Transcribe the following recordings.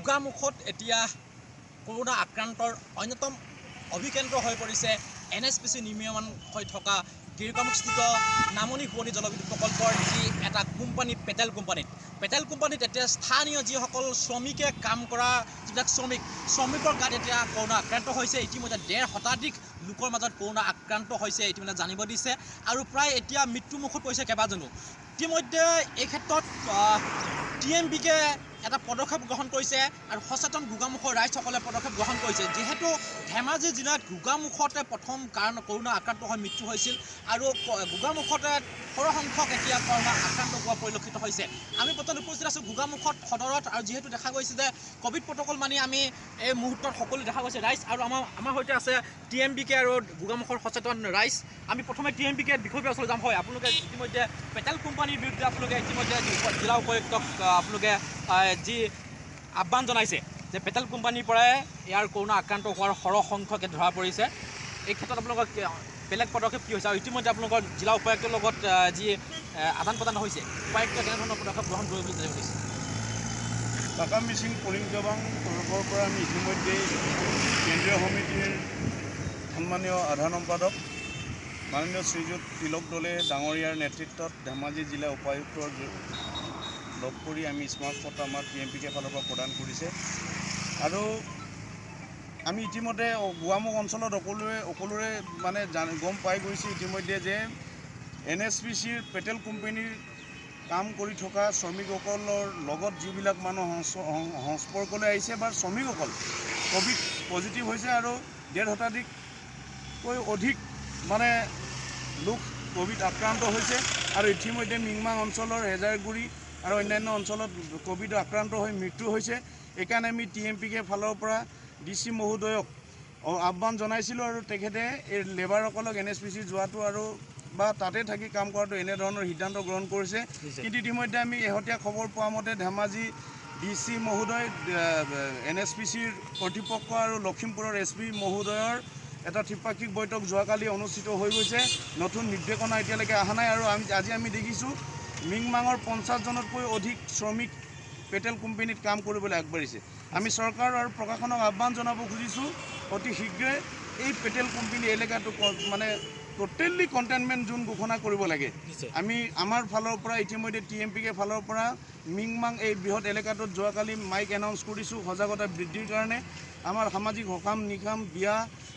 গোগামুখত এতিয়া কৰোনা আক্ৰান্তৰ অন্যতম অভিকেন্দ্ৰ হৈ পৰিছে NSPC নিৰ্মাণ হৈ থকা গিৰগামুখস্থিত নামনি শুৱনি জলবিদ্যুৎ প্ৰকল্পৰ যি এটা কোম্পানী পেটেল কোম্পানীত এতিয়া স্থানীয় যিসকল শ্ৰমিকে কাম কৰা যিবিলাক শ্ৰমিকৰ গাত এতিয়া কৰোনা আক্ৰান্ত হৈছে। ইতিমধ্যে 1.5 শতাধিক লোকৰ মাজত কৰোনা আক্ৰান্ত হৈছে ইতিমধ্যে জানিব দিছে আৰু প্ৰায় এতিয়া মৃত্যুমুখত পৰিছে কেইবাজনো। ইতিমধ্যে এই ক্ষেত্ৰত TMBকে এটা পদক্ষেপ গ্ৰহণ কৰিছে আৰু সচেতন গোগামুখৰ ৰাইজসকলে পদক্ষেপ গ্ৰহণ কৰিছে। যিহেতু ধেমাজি জিলাত গোগামুখতে প্ৰথম কৰোনা আক্ৰান্ত হৈ মৃত্যু হৈছিল আৰু গোগামুখতে সৰহসংখ্যক এতিয়া কৰোনা আক্ৰান্ত হোৱা পৰিলক্ষিত হৈছে। আমি বৰ্তমান উপস্থিত আছোঁ গোগামুখত সদৰত আৰু যিহেতু দেখা গৈছে যে কোভিড প্ৰট'কল মানি আমি এই মুহূৰ্তত সকলো দেখা গৈছে ৰাইজ আৰু আমাৰ সৈতে আছে TMBকে আৰু গোগামুখৰ সচেতন ৰাইজ। আমি প্ৰথমে TMBকে বিষয়ৰ ওচৰত যাম। হয়, আপোনালোকে ইতিমধ্যে পেটেল কোম্পানীৰ বিৰুদ্ধে আপোনালোকে ইতিমধ্যে জিলা উপায়ুক্তক আপোনালোকে যি আহ্বান জনাইছে যে পেটেল কোম্পানীৰ পৰাই ইয়াৰ কৰোনা আক্ৰান্ত হোৱাৰ সৰহসংখ্যক ধৰা পৰিছে। এই ক্ষেত্ৰত আপোনালোকৰ বেলেগ পদক্ষেপ কি হৈছে আৰু ইতিমধ্যে আপোনালোকৰ জিলা উপায়ুক্তৰ লগত যি আদান প্ৰদান হৈছে, উপায়ুক্ত কেনেধৰণৰ পদক্ষেপ গ্ৰহণ কৰিবলৈ জানিব দিছে? পাকা মিচিং পুলিং জবাং তৰফৰ পৰা আমি ইতিমধ্যেই কেন্দ্ৰীয় সমিতিৰ সন্মানীয় আধাৰ সম্পাদক মাননীয় শ্ৰীযুত তিলক দলে ডাঙৰীয়াৰ নেতৃত্বত ধেমাজি জিলা উপায়ুক্তৰ লগ কৰি আমি স্মাৰক পত্ৰ আমাৰ TMBকে ফালৰ পৰা প্ৰদান কৰিছে আৰু আমি ইতিমধ্যে গোগামুখ অঞ্চলত সকলোৰে মানে গম পাই গৈছে ইতিমধ্যে যে NSPCৰ পেটেল কোম্পানীৰ কাম কৰি থকা শ্ৰমিকসকলৰ লগত যিবিলাক মানুহ সংস্পৰ্শলৈ আহিছে বা শ্ৰমিকসকল কোভিড পজিটিভ হৈছে আৰু 1.5 শতাধিককৈ অধিক মানে লোক কোভিড আক্ৰান্ত হৈছে আৰু ইতিমধ্যে মিংমাং অঞ্চলৰ হেজাৰগুৰি আৰু অন্যান্য অঞ্চলত কোভিড আক্ৰান্ত হৈ মৃত্যু হৈছে। এইকাৰণে আমি TMBকে ফালৰ পৰা DC মহোদয়ক আহ্বান জনাইছিলোঁ আৰু তেখেতে এই লেবাৰসকলক NSPC যোৱাটো আৰু বা তাতে থাকি কাম কৰাটো এনেধৰণৰ সিদ্ধান্ত গ্ৰহণ কৰিছে। কিন্তু ইতিমধ্যে আমি শেহতীয়া খবৰ পোৱা মতে ধেমাজি DC মহোদয় NSPCৰ কৰ্তৃপক্ষ আৰু লখিমপুৰৰ SP মহোদয়ৰ এটা ত্ৰিপাক্ষিক বৈঠক যোৱাকালি অনুষ্ঠিত হৈ গৈছে। নতুন নিৰ্দেশনা এতিয়ালৈকে অহা নাই আৰু আজি আমি দেখিছোঁ মিংমাঙৰ 50জনতকৈ অধিক শ্ৰমিক পেটেল কোম্পানীত কাম কৰিবলৈ আগবাঢ়িছে। আমি চৰকাৰ আৰু প্ৰশাসনক আহ্বান জনাব খুজিছোঁ অতি শীঘ্ৰে এই পেটেল কোম্পানী এলেকাটো মানে টোটেলি কণ্টেইনমেণ্ট জোন ঘোষণা কৰিব লাগে। আমি আমাৰ ফালৰ পৰা ইতিমধ্যে TMBকে ফালৰ পৰা মিংমাং এই বৃহৎ এলেকাটোত যোৱাকালি মাইক এনাউন্স কৰিছোঁ সজাগতা বৃদ্ধিৰ কাৰণে। আমাৰ সামাজিক সকাম নিকাম বিয়া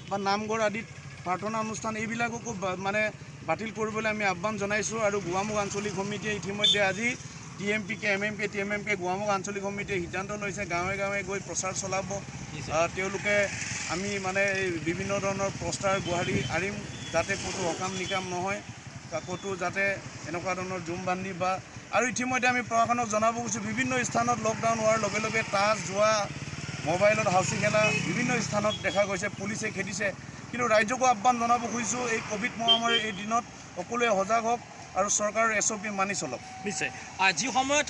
বা নামঘৰ আদিত প্ৰাৰ্থনা অনুষ্ঠান এইবিলাককো মানে বাতিল কৰিবলৈ আমি আহ্বান জনাইছোঁ আৰু গোগামুখ আঞ্চলিক সমিতিয়ে ইতিমধ্যে আজি TMPকে MMK TMMকে গোগামুখ আঞ্চলিক সমিতিয়ে সিদ্ধান্ত লৈছে গাঁৱে গাঁৱে গৈ প্ৰচাৰ চলাব। তেওঁলোকে আমি মানে এই বিভিন্ন ধৰণৰ পোষ্টাৰ গুহাৰি আনিম যাতে ক'তো সকাম নিকাম নহয়, ক'তো যাতে এনেকুৱা ধৰণৰ জুম বান্ধি বা আৰু ইতিমধ্যে আমি প্ৰশাসনক জনাব গৈছোঁ বিভিন্ন স্থানত লকডাউন হোৱাৰ লগে লগে তাছ যোৱা মোবাইলত হাউচি খেলা বিভিন্ন স্থানত দেখা গৈছে, পুলিচে খেদিছে। কিন্তু ৰাইজকো আহ্বান জনাব খুজিছোঁ এই কোভিড মহামাৰীৰ এই দিনত সকলোৱে সজাগ হওক আৰু চৰকাৰৰ SOP মানি চলক। নিশ্চয় যি সময়ত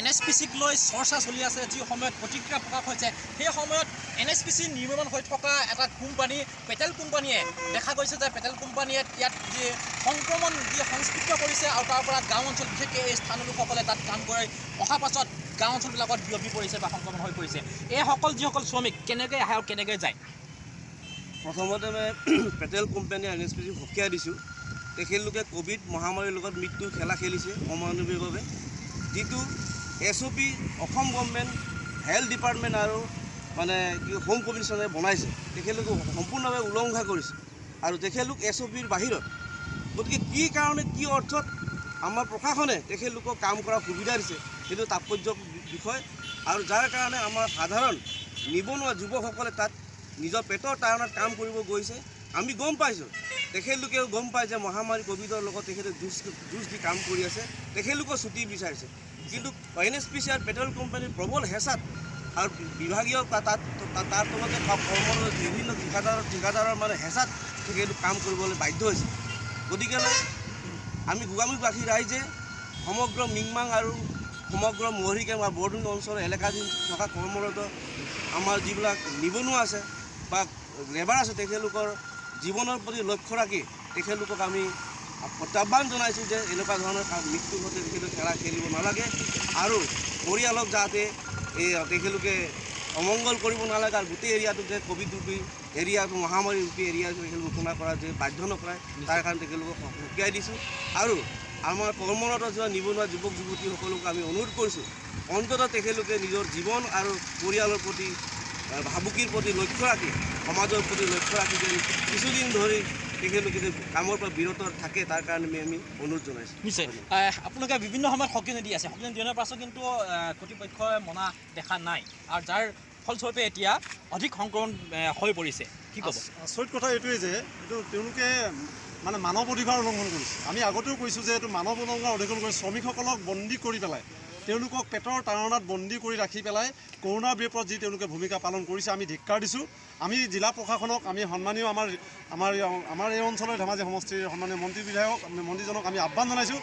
NSPCক লৈ চৰ্চা চলি আছে, যি সময়ত প্ৰতিক্ৰিয়া প্ৰকাশ হৈছে, সেই সময়ত NSPC নিৰ্মাণ হৈ থকা এটা কোম্পানী পেটেল কোম্পানীয়ে দেখা গৈছে যে পেটেল কোম্পানীয়ে ইয়াত যি সংক্ৰমণ যি সংস্কৃত কৰিছে আৰু তাৰ পৰা গাঁও অঞ্চল বিশেষকৈ এই স্থানীয় লোকসকলে তাত কাম কৰি অহাৰ পাছত গাঁও অঞ্চলবিলাকত বিয়পি পৰিছে বা সংক্ৰমণ হৈ পৰিছে। এইসকল যিসকল শ্ৰমিক কেনেকৈ আহে আৰু কেনেকৈ যায়? প্ৰথমতে মই পেটেল কোম্পানী NSPC সকীয়াই দিছোঁ। তেখেতলোকে কোভিড মহামাৰীৰ লগত মৃত্যুৰ খেলা খেলিছে অমানৱিকভাৱে। যিটো SOP Assam government health department আৰু মানে কি হোম কমিশ্যনে বনাইছে তেখেতলোকে সম্পূৰ্ণভাৱে উলংঘা কৰিছে আৰু তেখেতলোক SOPৰ বাহিৰত। গতিকে কি কাৰণে কি অৰ্থত আমাৰ প্ৰশাসনে তেখেতলোকক কাম কৰাৰ সুবিধা দিছে সেইটো তাৎপৰ্যৰ বিষয় আৰু যাৰ কাৰণে আমাৰ সাধাৰণ নিবনুৱা যুৱকসকলে তাত নিজৰ পেটৰ তাৰণত কাম কৰিব গৈছে। আমি গম পাইছোঁ, তেখেতলোকেও গম পায় যে মহামাৰী কোভিডৰ লগত তেখেতে যুঁজ দি কাম কৰি আছে, তেখেতলোকৰ ছুটি বিচাৰিছে। কিন্তু NSPC আৰু পেট্ৰল কোম্পানীৰ প্ৰবল হেঁচাত আৰু বিভাগীয় তাৰ তলতে কৰ্মৰত বিভিন্ন ঠিকাদাৰৰ মানে হেঁচাত তেখেতলোক কাম কৰিবলৈ বাধ্য হৈছে। গতিকেলৈ আমি গোগামুখবাসী ৰাইজে সমগ্ৰ মিংমাং আৰু সমগ্ৰ মহৰিকেম বা বৰডুঙি অঞ্চলৰ এলেকাধীন থকা কৰ্মৰত আমাৰ যিবিলাক নিবনুৱা আছে বা লেবাৰ আছে তেখেতলোকৰ জীৱনৰ প্ৰতি লক্ষ্য ৰাখি তেখেতলোকক আমি প্ৰত্যাহ্বান জনাইছোঁ যে এনেকুৱা ধৰণৰ মৃত্যুৰ সৈতে তেখেতলোকে খেলা খেলিব নালাগে আৰু পৰিয়ালক যাতে তেখেতলোকে অমংগল কৰিব নালাগে আৰু গোটেই এৰিয়াটোক যে ক'ভিড ৰূপী এৰিয়াটো মহামাৰী ৰূপী এৰিয়া তেখেতলোকক ঘোষণা কৰা যে বাধ্য নকৰায় তাৰ কাৰণে তেখেতলোকক সকীয়াই দিছোঁ আৰু আমাৰ কৰ্মৰত যোৱা নিবনুৱা যুৱক যুৱতীসকলক আমি অনুৰোধ কৰিছোঁ অন্ততঃ তেখেতলোকে নিজৰ জীৱন আৰু পৰিয়ালৰ প্ৰতি ভাবুকিৰ প্ৰতি লক্ষ্য ৰাখি সমাজৰ প্ৰতি লক্ষ্য ৰাখি যেন কিছুদিন ধৰি তেখেতলোকে যে কামৰ পৰা বিৰত থাকে তাৰ কাৰণে আমি অনুৰোধ জনাইছোঁ। নিশ্চয় আপোনালোকে বিভিন্ন সময়ত সকিয়নি দি আছে, সকিয়নি দিয়াৰ পাছত কিন্তু কৰ্তৃপক্ষই মনা দেখা নাই আৰু যাৰ ফলস্বৰূপে এতিয়া অধিক সংক্ৰমণ হৈ পৰিছে। কি ক'ব? আচৰিত কথা এইটোৱেই যে এইটো তেওঁলোকে মানে মানৱ অধিকাৰ উলংঘন কৰিছে। আমি আগতেও কৈছোঁ যে এইটো মানৱ অধিকাৰ উলংঘন কৰি শ্ৰমিকসকলক বন্দী কৰি পেলাই তেওঁলোকক পেটৰ তাৰণাত বন্দী কৰি ৰাখি পেলাই কৰোণা বিপদত যি তেওঁলোকে ভূমিকা পালন কৰিছে আমি ধিক্কাৰ দিছোঁ। আমি জিলা প্ৰশাসনক আমি সন্মানীয় আমাৰ এই অঞ্চলৰ ধেমাজি সমষ্টিৰ সন্মানীয় মন্ত্ৰীজনক আমি আহ্বান জনাইছোঁ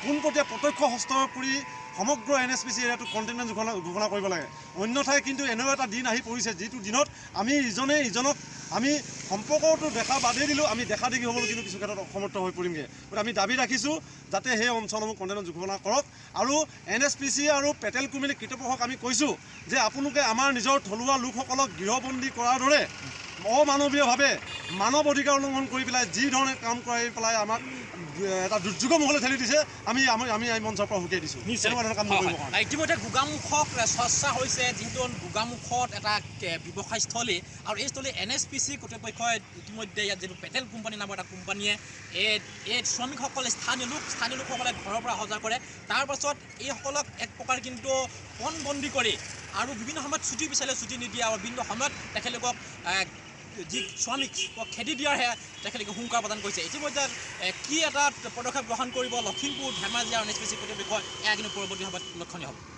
পোনপটীয়া প্ৰত্যক্ষ হস্তক্ষেপ কৰি সমগ্ৰ NSPC এৰিয়াটোত কণ্টেইনমেণ্ট ঘোষণা কৰিব লাগে। অন্যথাই কিন্তু এনেও এটা দিন আহি পৰিছে যিটো দিনত আমি ইজনে ইজনক আমি সম্পৰ্কটো দেখা বাদেই দিলোঁ, আমি দেখা দেখি হ'বলৈ কিন্তু কিছু ক্ষেত্ৰত অসমৰ্থ হৈ পৰিমগৈ। গতিকে আমি দাবী ৰাখিছোঁ যাতে সেই অঞ্চলসমূহ কণ্টেইনমেণ্ট ঘোষণা কৰক আৰু NSPC আৰু পেটেল কোম্পানী কৰ্তৃপক্ষক আমি কৈছোঁ যে আপোনালোকে আমাৰ নিজৰ থলুৱা লোকসকলক গৃহবন্দী কৰাৰ দৰে অমানৱীয়ভাৱে মানৱ অধিকাৰ উলংঘন কৰি পেলাই যি ধৰণে কাম কৰি পেলাই আমাক এটা দুৰ্যোগৰ মুখলৈ ঠেলি দিছে আমি এই মঞ্চৰ পৰা সকীয়াই দিছোঁ। ইতিমধ্যে গোগামুখত চৰ্চা হৈছে, যিহেতু গোগামুখত এটা ব্যৱসায়স্থলী আৰু এই স্থলী NSPC কৰ্তৃপক্ষই ইতিমধ্যে ইয়াত যিটো পেটেল কোম্পানী নামৰ এটা কোম্পানীয়ে এই শ্ৰমিকসকলে স্থানীয় লোকসকলে ঘৰৰ পৰা অহা যোৱা কৰে। তাৰ পাছত এইসকলক এক প্ৰকাৰ কিন্তু পণবন্দী কৰি আৰু বিভিন্ন সময়ত ছুটি বিচাৰিলে ছুটি নিদিয়ে আৰু বিভিন্ন সময়ত তেখেতলোকক যি শ্ৰমিক খেদি দিয়াৰহে তেখেতলোকে হুংকাৰ প্ৰদান কৰিছে। ইতিমধ্যে কি এটা পদক্ষেপ গ্ৰহণ কৰিব লখিমপুৰ ধেমাজি আৰু NSPC কৰ্তৃপক্ষই এয়া কিন্তু পৰৱৰ্তী সময়ত লক্ষণীয় হ'ব।